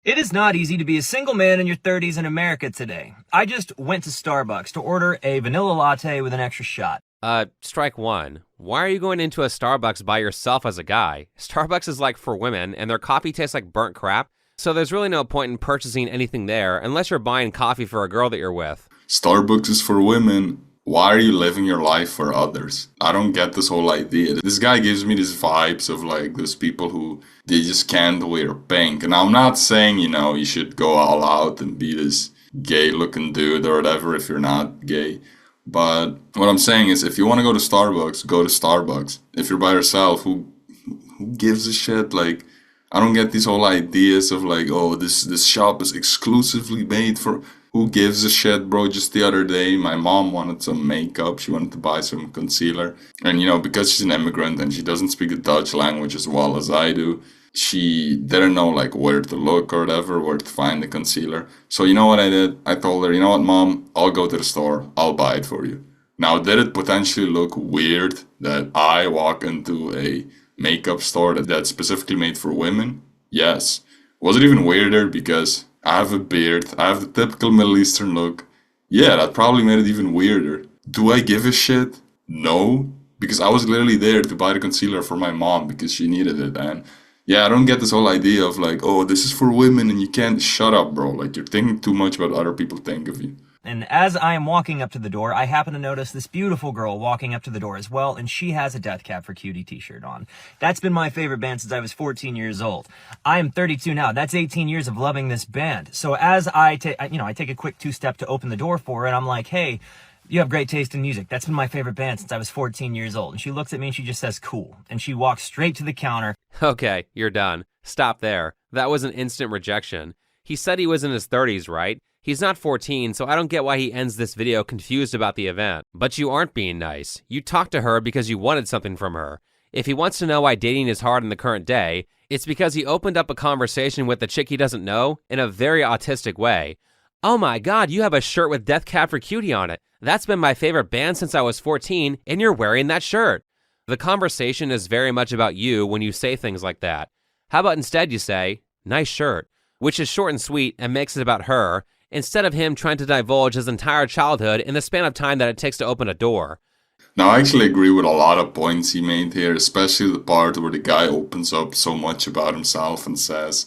It is not easy to be a single man in your 30s in America today. I just went to Starbucks to order a vanilla latte with an extra shot. Strike one. Why are you going into a Starbucks by yourself as a guy? Starbucks is like for women, and their coffee tastes like burnt crap, so there's really no point in purchasing anything there unless you're buying coffee for a girl that you're with. Starbucks is for women. Why are you living your life for others? I don't get this whole idea. This guy gives me these vibes of like those people who they just can't wear pink. And I'm not saying, you should go all out and be this gay looking dude or whatever if you're not gay. But what I'm saying is if you want to go to Starbucks, go to Starbucks. If you're by yourself, who gives a shit? Like, I don't get these whole ideas of like, oh, this shop is exclusively made for... Who gives a shit, bro? Just the other day, my mom wanted some makeup. She wanted to buy some concealer. And, because she's an immigrant and she doesn't speak the Dutch language as well as I do, she didn't know, like, where to look or whatever, where to find the concealer. So, you know what I did? I told her, you know what, Mom? I'll go to the store. I'll buy it for you. Now, did it potentially look weird that I walk into a makeup store that's specifically made for women? Yes. Was it even weirder because... I have a beard, I have the typical Middle Eastern look. Yeah, that probably made it even weirder. Do I give a shit? No, because I was literally there to buy the concealer for my mom because she needed it. And yeah, I don't get this whole idea of like, oh, this is for women and you can't... Shut up, bro. Like, you're thinking too much about what other people think of you. And as I am walking up to the door, I happen to notice this beautiful girl walking up to the door as well, and she has a Death Cab for Cutie t-shirt on. That's been my favorite band since I was 14 years old. I am 32 now. That's 18 years of loving this band. So as I take a quick two-step to open the door for her, and I'm like, hey, you have great taste in music. That's been my favorite band since I was 14 years old. And she looks at me and she just says, cool. And she walks straight to the counter. Okay, you're done. Stop there. That was an instant rejection. He said he was in his 30s, right? He's not 14, so I don't get why he ends this video confused about the event. But you aren't being nice. You talked to her because you wanted something from her. If he wants to know why dating is hard in the current day, it's because he opened up a conversation with the chick he doesn't know in a very autistic way. Oh my god, you have a shirt with Death Cab for Cutie on it. That's been my favorite band since I was 14, and you're wearing that shirt. The conversation is very much about you when you say things like that. How about instead you say, nice shirt, which is short and sweet and makes it about her, instead of him trying to divulge his entire childhood in the span of time that it takes to open a door. Now, I actually agree with a lot of points he made here, especially the part where the guy opens up so much about himself and says,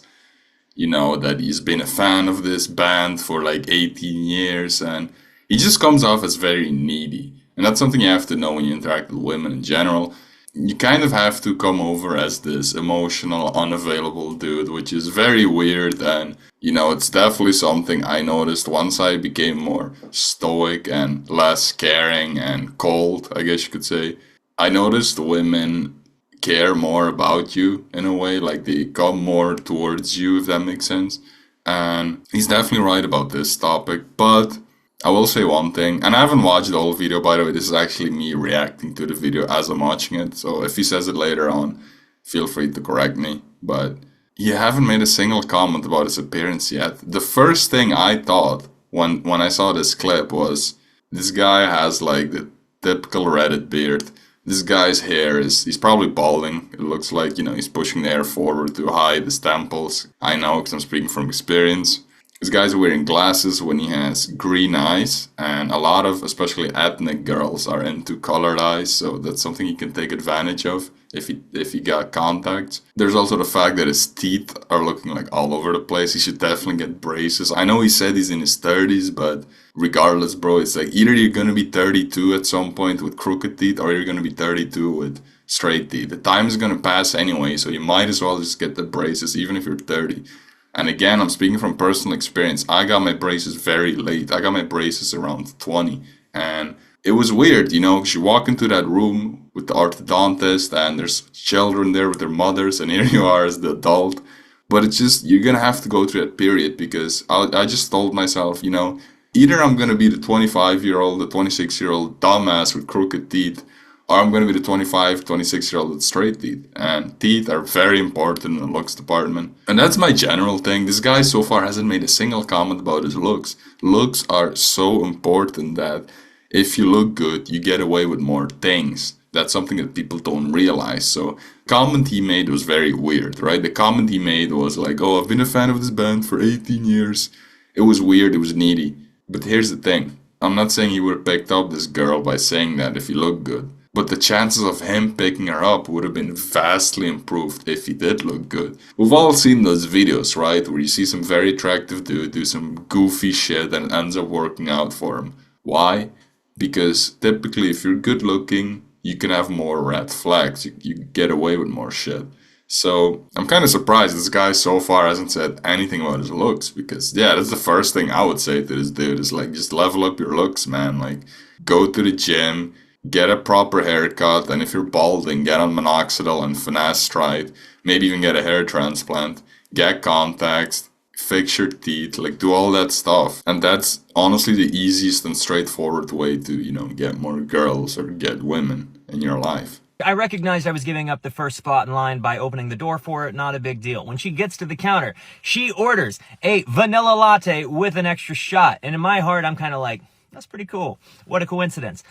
that he's been a fan of this band for like 18 years, and he just comes off as very needy. And that's something you have to know when you interact with women in general. You kind of have to come over as this emotional, unavailable dude, which is very weird. And, it's definitely something I noticed once I became more stoic and less caring and cold, I guess you could say. I noticed women care more about you in a way, like they come more towards you, if that makes sense. And he's definitely right about this topic, but I will say one thing, and I haven't watched the whole video, by the way. This is actually me reacting to the video as I'm watching it, so if he says it later on, feel free to correct me. But he haven't made a single comment about his appearance yet. The first thing I thought when I saw this clip was, this guy has like the typical Reddit beard. This guy's hair he's probably balding. It looks like, he's pushing the hair forward to hide his temples. I know, because I'm speaking from experience. This guy's wearing glasses when he has green eyes, and a lot of, especially ethnic girls, are into colored eyes, so that's something he can take advantage of if he got contacts. There's also the fact that his teeth are looking like all over the place. He should definitely get braces. I know he said he's in his 30s, but regardless, bro, it's like either you're gonna be 32 at some point with crooked teeth, or you're gonna be 32 with straight teeth. The time is gonna pass anyway, so you might as well just get the braces, even if you're 30. And again, I'm speaking from personal experience. I got my braces very late. I got my braces around 20. And it was weird, because you walk into that room with the orthodontist and there's children there with their mothers, and here you are as the adult. But it's just, you're going to have to go through that period, because I just told myself, either I'm going to be the 25-year-old, the 26-year-old dumbass with crooked teeth, or I'm going to be the 25, 26-year-old with straight teeth. And teeth are very important in the looks department. And that's my general thing. This guy so far hasn't made a single comment about his looks. Looks are so important that if you look good, you get away with more things. That's something that people don't realize. So the comment he made was very weird, right? The comment he made was like, oh, I've been a fan of this band for 18 years. It was weird, it was needy. But here's the thing. I'm not saying he would have picked up this girl by saying that if he looked good. But the chances of him picking her up would have been vastly improved if he did look good. We've all seen those videos, right? Where you see some very attractive dude do some goofy shit and it ends up working out for him. Why? Because typically if you're good looking, you can have more red flags. You get away with more shit. So I'm kind of surprised this guy so far hasn't said anything about his looks, because yeah, that's the first thing I would say to this dude is like, just level up your looks, man. Like, go to the gym, get a proper haircut, and if you're balding, get on minoxidil and finasteride. Maybe even get a hair transplant, get contacts, fix your teeth, like do all that stuff. And that's honestly the easiest and straightforward way to, get more girls or get women in your life. I recognized I was giving up the first spot in line by opening the door for it. Not a big deal. When she gets to the counter, she orders a vanilla latte with an extra shot. And in my heart, I'm kind of like, that's pretty cool. What a coincidence.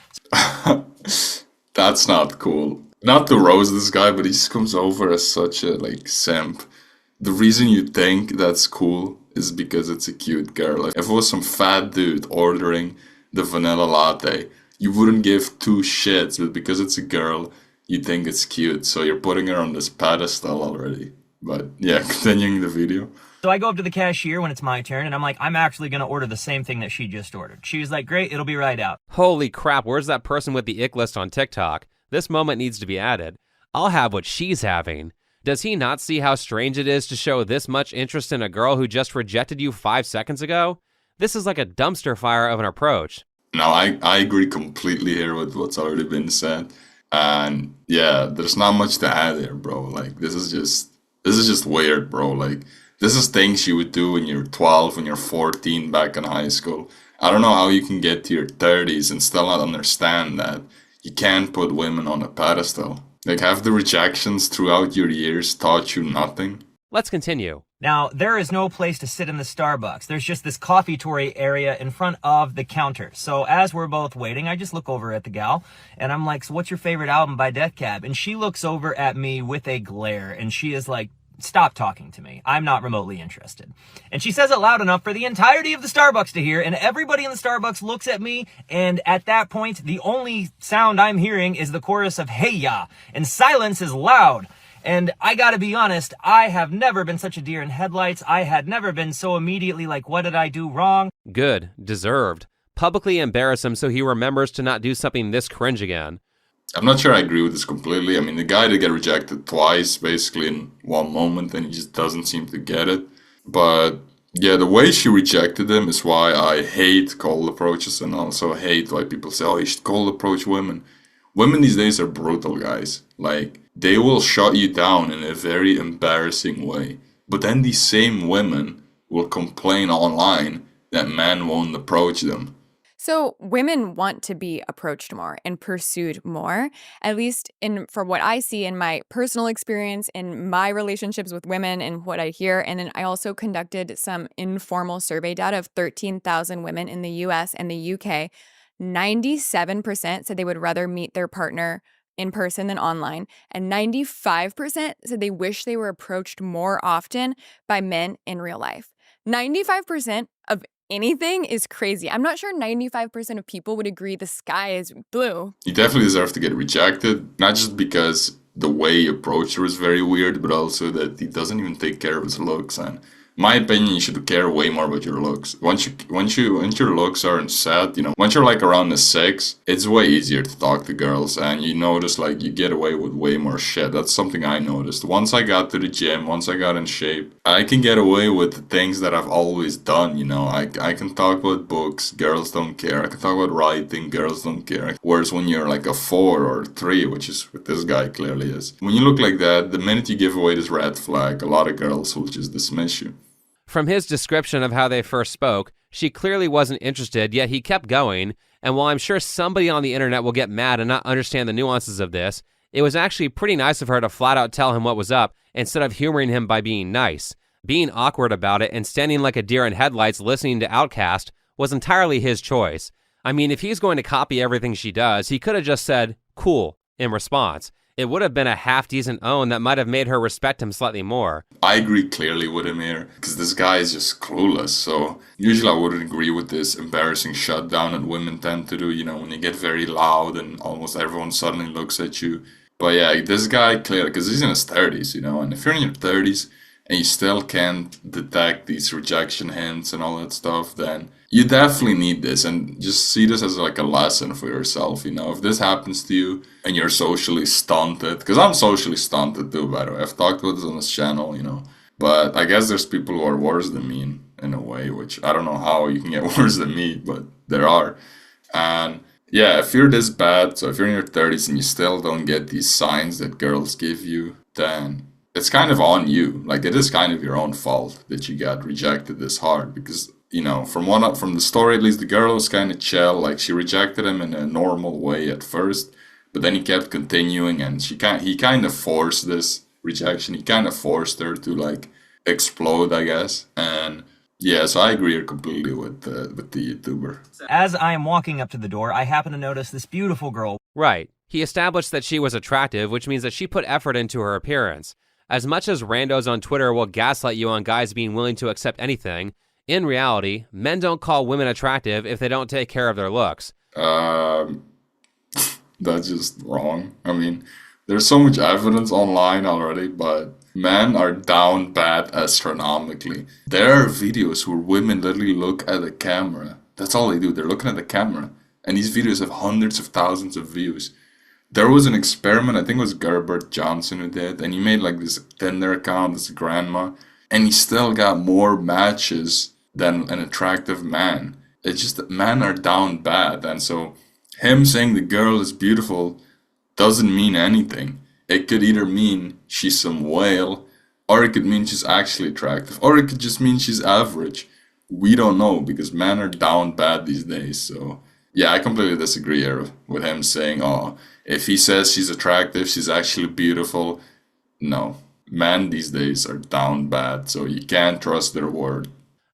That's not cool. Not to roast this guy, but he just comes over as such a simp. The reason you think that's cool is because it's a cute girl. Like, if it was some fat dude ordering the vanilla latte, you wouldn't give two shits, but because it's a girl, you think it's cute. So you're putting her on this pedestal already. But yeah, continuing the video. So I go up to the cashier when it's my turn, and I'm like, I'm actually going to order the same thing that she just ordered. She was like, great, it'll be right out. Holy crap, where's that person with the ick list on TikTok? This moment needs to be added. I'll have what she's having. Does he not see how strange it is to show this much interest in a girl who just rejected you 5 seconds ago? This is like a dumpster fire of an approach. No, I agree completely here with what's already been said. And yeah, there's not much to add here, bro. Like, this is just weird, bro. Like, this is things you would do when you're 12, when you're 14 back in high school. I don't know how you can get to your 30s and still not understand that you can't put women on a pedestal. Like, have the rejections throughout your years taught you nothing? Let's continue. Now, there is no place to sit in the Starbucks. There's just this coffeetory area in front of the counter. So as we're both waiting, I just look over at the gal, and I'm like, so what's your favorite album by Death Cab? And she looks over at me with a glare, and she is like, stop talking to me. I'm not remotely interested. And she says it loud enough for the entirety of the Starbucks to hear, and everybody in the Starbucks looks at me, and at that point, the only sound I'm hearing is the chorus of Hey Ya, and silence is loud. And I gotta be honest, I have never been such a deer in headlights. I had never been so immediately like, what did I do wrong? Good. Deserved. Publicly embarrass him so he remembers to not do something this cringe again. I'm not sure I agree with this completely. I mean, the guy did get rejected twice, basically in one moment, and he just doesn't seem to get it. But yeah, the way she rejected him is why I hate cold approaches, and also hate why people say, oh, you should cold approach women. Women these days are brutal, guys. Like, they will shut you down in a very embarrassing way. But then these same women will complain online that men won't approach them. So women want to be approached more and pursued more, at least for what I see in my personal experience, in my relationships with women and what I hear. And then I also conducted some informal survey data of 13,000 women in the US and the UK. 97% said they would rather meet their partner in person than online, and 95% said they wish they were approached more often by men in real life. 95% of anything is crazy. I'm not sure 95% of people would agree the sky is blue. He definitely deserves to get rejected, not just because the way he approached her is very weird, but also that he doesn't even take care of his looks. And in my opinion, you should care way more about your looks. Once your looks aren't set, once you're like around the 6, it's way easier to talk to girls, and you notice like you get away with way more shit. That's something I noticed. Once I got to the gym, once I got in shape, I can get away with the things that I've always done. I can talk about books, girls don't care. I can talk about writing, girls don't care. Whereas when you're like a 4 or 3, which is what this guy clearly is, when you look like that, the minute you give away this red flag, a lot of girls will just dismiss you. From his description of how they first spoke, she clearly wasn't interested, yet he kept going, and while I'm sure somebody on the internet will get mad and not understand the nuances of this, it was actually pretty nice of her to flat out tell him what was up instead of humoring him by being nice. Being awkward about it and standing like a deer in headlights listening to Outkast was entirely his choice. I mean, if he's going to copy everything she does, he could have just said, cool, in response. It would have been a half-decent own that might have made her respect him slightly more. I agree clearly with him here, because this guy is just clueless. So usually I wouldn't agree with this embarrassing shutdown that women tend to do, when you get very loud and almost everyone suddenly looks at you. But yeah, this guy clearly, because he's in his 30s, and if you're in your 30s and you still can't detect these rejection hints and all that stuff, then you definitely need this, and just see this as like a lesson for yourself. If this happens to you and you're socially stunted, because I'm socially stunted too, by the way. I've talked about this on this channel, but I guess there's people who are worse than me in a way, which I don't know how you can get worse than me, but there are. And yeah, if you're this bad, so if you're in your 30s and you still don't get these signs that girls give you, then it's kind of on you. Like, it is kind of your own fault that you got rejected this hard, because from the story at least, the girl was kind of chill. Like, she rejected him in a normal way at first, but then he kept continuing, and he kind of forced this rejection. He kind of forced her to like explode, I guess. And yeah, so I agree completely with the YouTuber. As I am walking up to the door, I happen to notice this beautiful girl. Right. He established that she was attractive, which means that she put effort into her appearance. As much as randos on Twitter will gaslight you on guys being willing to accept anything, in reality, men don't call women attractive if they don't take care of their looks. That's just wrong. I mean, there's so much evidence online already, but men are down bad astronomically. There are videos where women literally look at the camera. That's all they do. They're looking at the camera. And these videos have hundreds of thousands of views. There was an experiment, I think it was Gerbert Johnson who did, and he made like this Tinder account, this grandma, and he still got more matches than an attractive man. It's just that men are down bad, and so him saying the girl is beautiful doesn't mean anything. It could either mean she's some whale, or it could mean she's actually attractive, or it could just mean she's average. We don't know, because men are down bad these days. So yeah, I completely disagree here with him saying, oh, if he says she's attractive, she's actually beautiful. No, men these days are down bad, so you can't trust their word.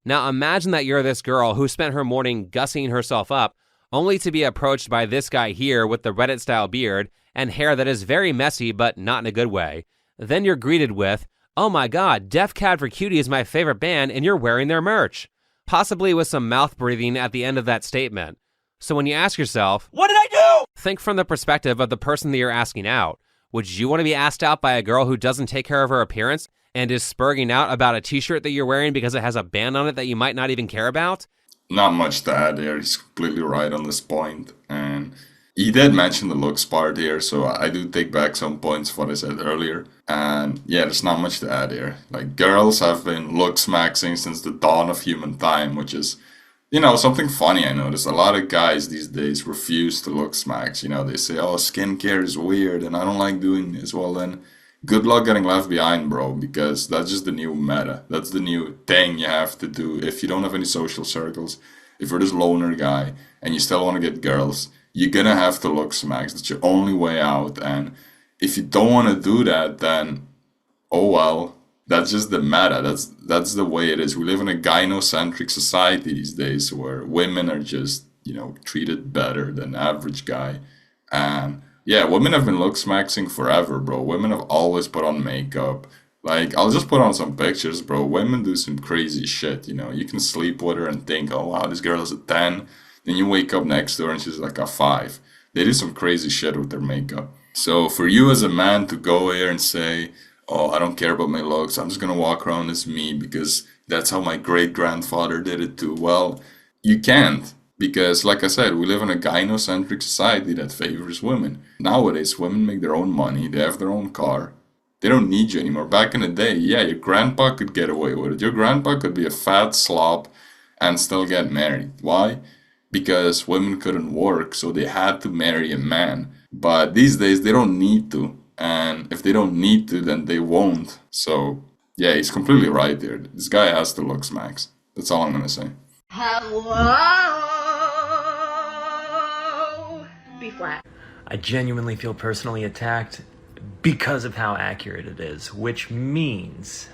Now imagine that you're this girl who spent her morning gussying herself up, only to be approached by this guy here with the Reddit-style beard and hair that is very messy, but not in a good way. Then you're greeted with, oh my god, Def Cad for Cutie is my favorite band and you're wearing their merch. Possibly with some mouth breathing at the end of that statement. So when you ask yourself, What did I do? Think from the perspective of the person that you're asking out. Would you want to be asked out by a girl who doesn't take care of her appearance and is spurging out about a t-shirt that you're wearing because it has a band on it that you might not even care about? Not much to add there. He's completely right on this point. And he did mention the looks part here, so I do take back some points of what I said earlier. And yeah, there's not much to add here. Like, girls have been looks maxing since the dawn of human time, which is, something funny I noticed. A lot of guys these days refuse to look smacks. They say, oh, skincare is weird and I don't like doing this. Well, then, good luck getting left behind, bro, because that's just the new meta. That's the new thing you have to do if you don't have any social circles. If you're this loner guy and you still want to get girls, you're gonna have to look smacks. That's your only way out. And if you don't want to do that, then, oh well. That's just the meta. That's the way it is. We live in a gynocentric society these days where women are just, treated better than the average guy. And yeah, women have been look smaxing forever, bro. Women have always put on makeup. Like, I'll just put on some pictures, bro. Women do some crazy shit, You can sleep with her and think, oh wow, this girl is a 10. Then you wake up next to her and she's like a 5. They do some crazy shit with their makeup. So for you as a man to go here and say, oh, I don't care about my looks, I'm just gonna walk around as me because that's how my great-grandfather did it too. Well, you can't, because like I said, we live in a gynocentric society that favors women. Nowadays, women make their own money, they have their own car. They don't need you anymore. Back in the day, yeah, your grandpa could get away with it. Your grandpa could be a fat slob and still get married. Why? Because women couldn't work, so they had to marry a man. But these days, they don't need to. And if they don't need to, then they won't. So, yeah, he's completely right there. This guy has to look smacks. That's all I'm gonna say. Hello. B flat. I genuinely feel personally attacked because of how accurate it is, which means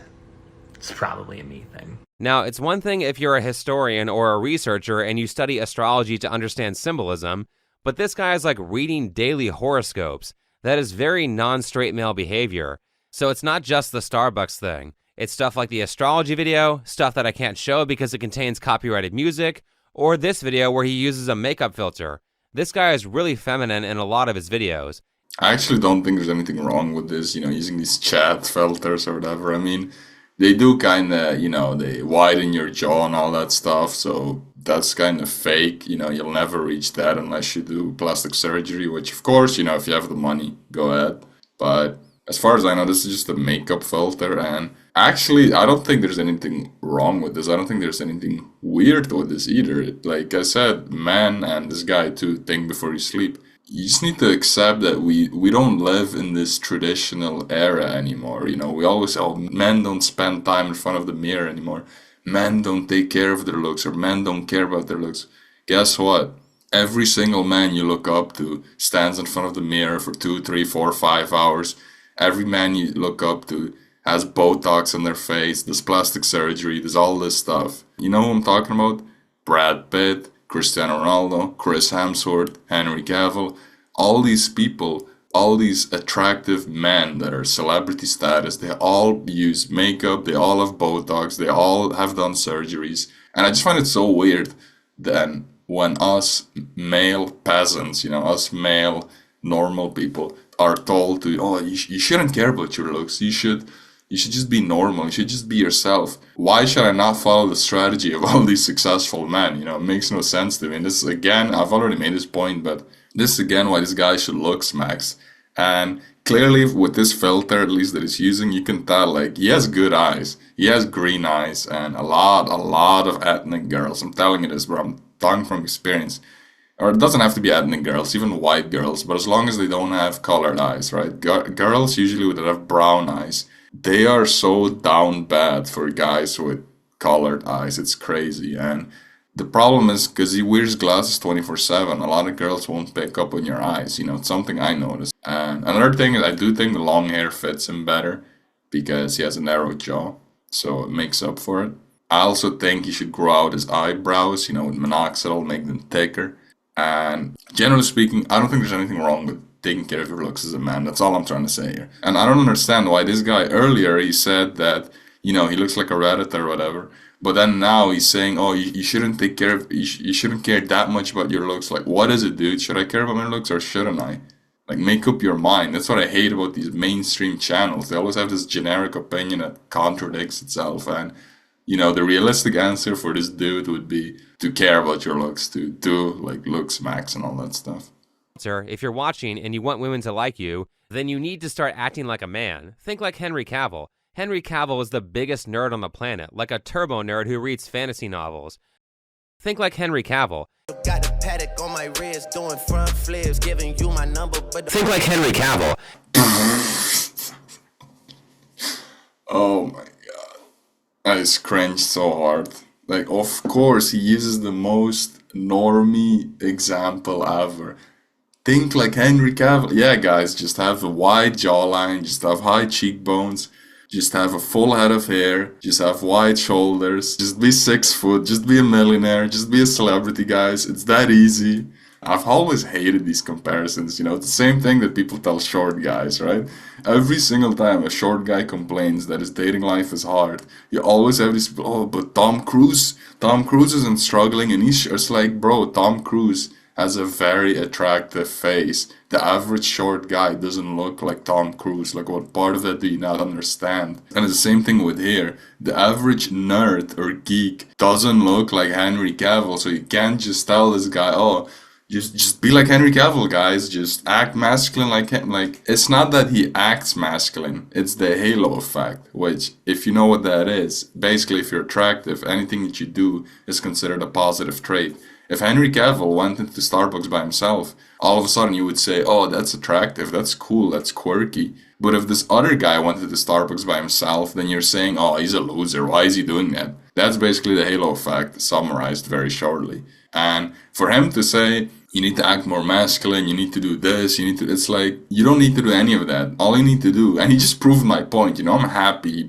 it's probably a me thing. Now, it's one thing if you're a historian or a researcher and you study astrology to understand symbolism, but this guy is like reading daily horoscopes. That is very non-straight male behavior. So it's not just the Starbucks thing. It's stuff like the astrology video, stuff that I can't show because it contains copyrighted music, or this video where he uses a makeup filter. This guy is really feminine in a lot of his videos. I actually don't think there's anything wrong with this, using these chat filters or whatever. I mean, they do kind of, they widen your jaw and all that stuff, so that's kind of fake. You'll never reach that unless you do plastic surgery, which, of course, if you have the money, go ahead. But as far as I know, this is just a makeup filter, and actually, I don't think there's anything wrong with this. I don't think there's anything weird with this either. Like I said, man, and this guy too, think before you sleep. You just need to accept that we don't live in this traditional era anymore. We always say, oh, men don't spend time in front of the mirror anymore. Men don't take care of their looks, or men don't care about their looks. Guess what? Every single man you look up to stands in front of the mirror for 2, 3, 4, 5 hours. Every man you look up to has Botox on their face, does plastic surgery, does all this stuff. You know who I'm talking about? Brad Pitt, Cristiano Ronaldo, Chris Hemsworth, Henry Cavill. All these people, all these attractive men that are celebrity status, they all use makeup, they all have Botox, they all have done surgeries. And I just find it so weird that when us male peasants, us male normal people are told to, oh, you shouldn't care about your looks, you should just be normal, you should just be yourself. Why should I not follow the strategy of all these successful men? It makes no sense to me. And this is, again, I've already made this point, but this is again why this guy should look smacks. And clearly with this filter, at least that he's using, you can tell, like, he has good eyes. He has green eyes and a lot of ethnic girls. I'm telling you this, bro, I'm talking from experience. Or it doesn't have to be ethnic girls, even white girls, but as long as they don't have colored eyes, right? Girls usually that have brown eyes, they are so down bad for guys with colored eyes. It's crazy. And the problem is because he wears glasses 24/7, a lot of girls won't pick up on your eyes. It's something I noticed. And another thing is I do think the long hair fits him better because he has a narrow jaw, so it makes up for it. I also think he should grow out his eyebrows, with minoxidil, make them thicker. And generally speaking, I don't think there's anything wrong with taking care of your looks as a man. That's all I'm trying to say here. And I don't understand why this guy earlier, he said that, he looks like a Reddit or whatever. But then now he's saying, oh, you shouldn't take care of, you shouldn't care that much about your looks. Like, what is it, dude? Should I care about my looks or shouldn't I? Like, make up your mind. That's what I hate about these mainstream channels. They always have this generic opinion that contradicts itself. And, the realistic answer for this dude would be to care about your looks, to do, like, look smacks and all that stuff. If you're watching and you want women to like you, then you need to start acting like a man. Think like Henry Cavill. Henry Cavill is the biggest nerd on the planet, like a turbo nerd who reads fantasy novels. Think like Henry Cavill. Got a paddock on my wrist, doing front flips, giving you my number, but Think like Henry Cavill. Oh my god. I just cringed so hard. Like, of course, he uses the most normie example ever. Think like Henry Cavill. Yeah, guys, just have a wide jawline, just have high cheekbones, just have a full head of hair, just have wide shoulders, just be 6 foot, just be a millionaire, just be a celebrity, guys. It's that easy. I've always hated these comparisons, it's the same thing that people tell short guys, right? Every single time a short guy complains that his dating life is hard, you always have these people, oh, but Tom Cruise isn't struggling, and it's like, bro, Tom Cruise has a very attractive face. The average short guy doesn't look like Tom Cruise. Like, what part of that do you not understand? And it's the same thing with hair. The average nerd or geek doesn't look like Henry Cavill, so you can't just tell this guy, oh, just be like Henry Cavill, guys. Just act masculine like him. Like, it's not that he acts masculine. It's the halo effect, which, if you know what that is, basically, if you're attractive, anything that you do is considered a positive trait. If Henry Cavill went into Starbucks by himself, all of a sudden you would say, oh, that's attractive, that's cool, that's quirky. But if this other guy went into Starbucks by himself, then you're saying, oh, he's a loser, why is he doing that? That's basically the halo effect, summarized very shortly. And for him to say, you need to act more masculine, you need to do this, it's like, you don't need to do any of that. All you need to do, and he just proved my point, I'm happy he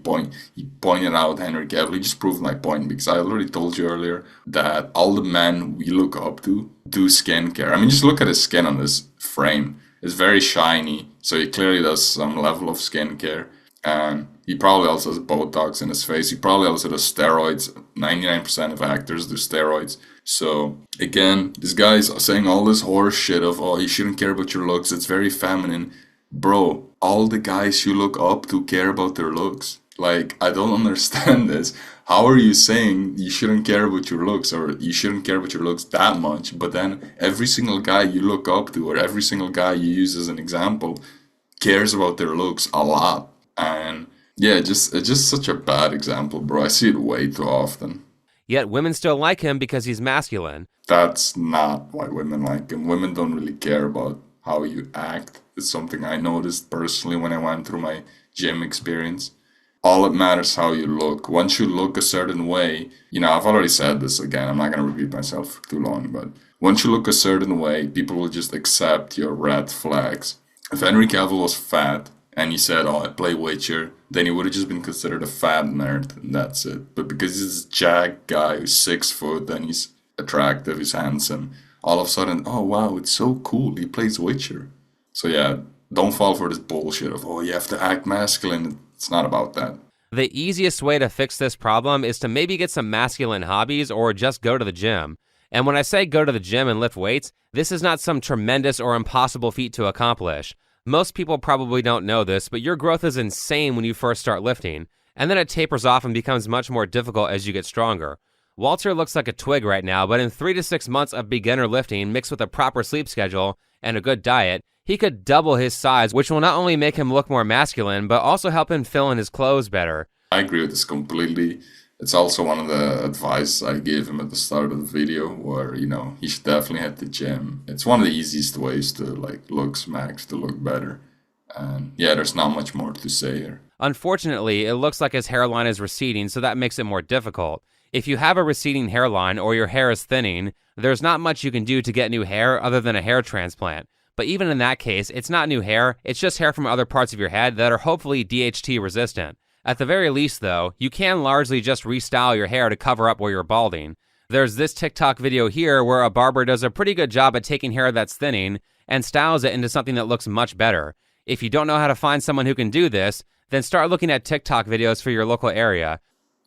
pointed out Henry Cavill. He just proved my point, because I already told you earlier that all the men we look up to do skincare. I mean, just look at his skin on this frame. It's very shiny, so he clearly does some level of skincare. And he probably also has Botox in his face. He probably also does steroids. 99% of actors do steroids. So, again, this guy's saying all this horse shit of, oh, you shouldn't care about your looks. It's very feminine. Bro, all the guys you look up to care about their looks. Like, I don't understand this. How are you saying you shouldn't care about your looks, or you shouldn't care about your looks that much, but then every single guy you look up to, or every single guy you use as an example, cares about their looks a lot? And yeah, it's just such a bad example, bro. I see it way too often. Yet women still like him because he's masculine. That's not why women like him. Women don't really care about how you act. It's something I noticed personally when I went through my gym experience. All it matters is how you look. Once you look a certain way, I've already said this again, I'm not going to repeat myself for too long, but once you look a certain way, people will just accept your red flags. If Henry Cavill was fat, and he said, oh, I play Witcher, then he would have just been considered a fat nerd, and that's it. But because he's this jacked guy who's 6 foot, and he's attractive, he's handsome, all of a sudden, oh wow, it's so cool, he plays Witcher. So yeah, don't fall for this bullshit of, oh, you have to act masculine. It's not about that. The easiest way to fix this problem is to maybe get some masculine hobbies or just go to the gym. And when I say go to the gym and lift weights, this is not some tremendous or impossible feat to accomplish. Most people probably don't know this, but your growth is insane when you first start lifting, and then it tapers off and becomes much more difficult as you get stronger. Walter looks like a twig right now, but in 3 to 6 months of beginner lifting mixed with a proper sleep schedule and a good diet, he could double his size, which will not only make him look more masculine, but also help him fill in his clothes better. I agree with this completely. It's also one of the advice I gave him at the start of the video, where, he should definitely hit the gym. It's one of the easiest ways to, look smacked, to look better. And yeah, there's not much more to say here. Unfortunately, it looks like his hairline is receding, so that makes it more difficult. If you have a receding hairline or your hair is thinning, there's not much you can do to get new hair other than a hair transplant. But even in that case, it's not new hair, it's just hair from other parts of your head that are hopefully DHT resistant. At the very least, though, you can largely just restyle your hair to cover up where you're balding. There's this TikTok video here where a barber does a pretty good job at taking hair that's thinning and styles it into something that looks much better. If you don't know how to find someone who can do this, then start looking at TikTok videos for your local area.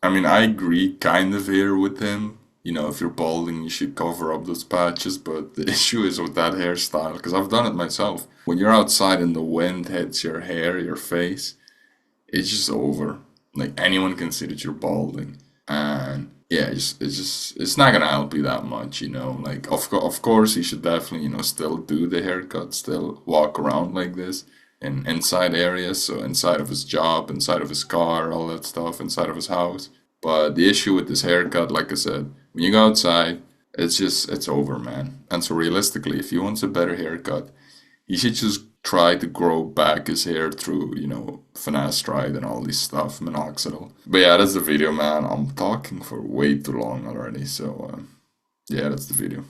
I mean, I agree kind of here with him. If you're balding, you should cover up those patches, but the issue is with that hairstyle, because I've done it myself. When you're outside and the wind hits your hair, your face, it's just over. Like, anyone can see that you're balding, and yeah, it's not gonna help you that much, Like, of course, you should definitely, still do the haircut, still walk around like this in inside areas, so inside of his job, inside of his car, all that stuff, inside of his house. But the issue with this haircut, like I said, when you go outside, it's over, man. And so realistically, if he wants a better haircut, he should just try to grow back his hair through, finasteride and all this stuff, minoxidil. But yeah, that's the video, man. I'm talking for way too long already, so yeah, that's the video.